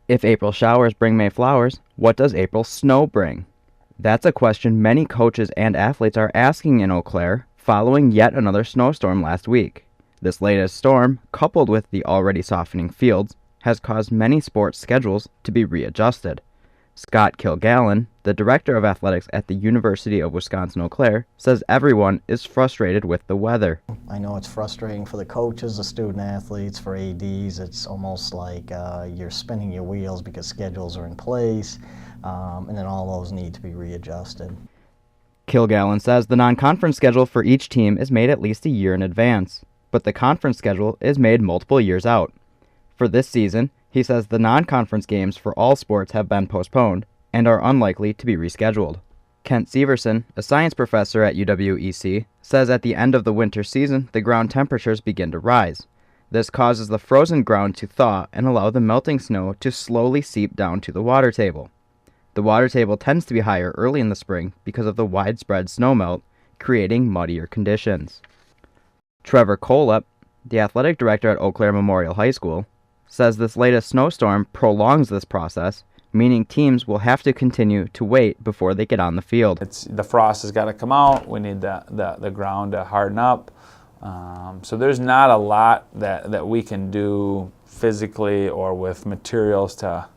If April showers bring May flowers, what does April snow bring? That's a question many coaches and athletes are asking in Eau Claire following yet another snowstorm last week. This latest storm, coupled with the already softening fields, has caused many sports schedules to be readjusted. Scott Kilgallen, the director of athletics at the University of Wisconsin-Eau Claire, says everyone is frustrated with the weather. I know it's frustrating for the coaches, the student athletes, for ADs. It's almost like you're spinning your wheels because schedules are in place, and then all those need to be readjusted. Kilgallen says the non-conference schedule for each team is made at least a year in advance, but the conference schedule is made multiple years out. For this season, he says the non-conference games for all sports have been postponed and are unlikely to be rescheduled. Kent Severson, a science professor at UWEC, says at the end of the winter season, the ground temperatures begin to rise. This causes the frozen ground to thaw and allow the melting snow to slowly seep down to the water table. The water table tends to be higher early in the spring because of the widespread snowmelt, creating muddier conditions. Trevor Kolep, the athletic director at Eau Claire Memorial High School, says this latest snowstorm prolongs this process, meaning teams will have to continue to wait before they get on the field. The frost has got to come out. We need the ground to harden up. So there's not a lot that we can do physically or with materials to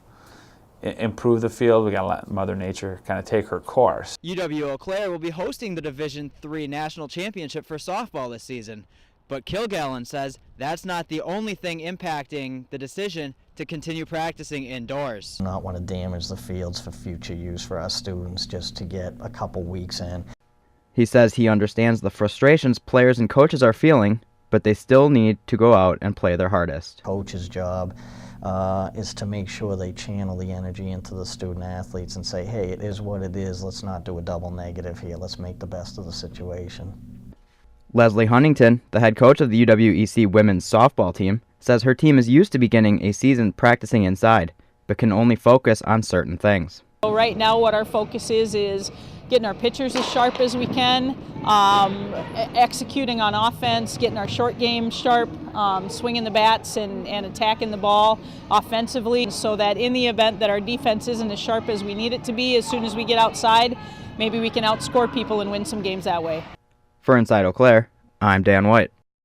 improve the field. We got to let Mother Nature kind of take her course. UW-Eau Claire will be hosting the Division III National Championship for softball this season. But Kilgallen says that's not the only thing impacting the decision to continue practicing indoors. Not want to damage the fields for future use for our students just to get a couple weeks in. He says he understands the frustrations players and coaches are feeling, but they still need to go out and play their hardest. Coach's job is to make sure they channel the energy into the student athletes and say, hey, it is what it is. Let's not do a double negative here. Let's make the best of the situation. Leslie Huntington, the head coach of the UWEC women's softball team, says her team is used to beginning a season practicing inside, but can only focus on certain things. So right now what our focus is getting our pitchers as sharp as we can, executing on offense, getting our short game sharp, swinging the bats and attacking the ball offensively so that in the event that our defense isn't as sharp as we need it to be, as soon as we get outside, maybe we can outscore people and win some games that way. For Inside Eau Claire, I'm Dan White.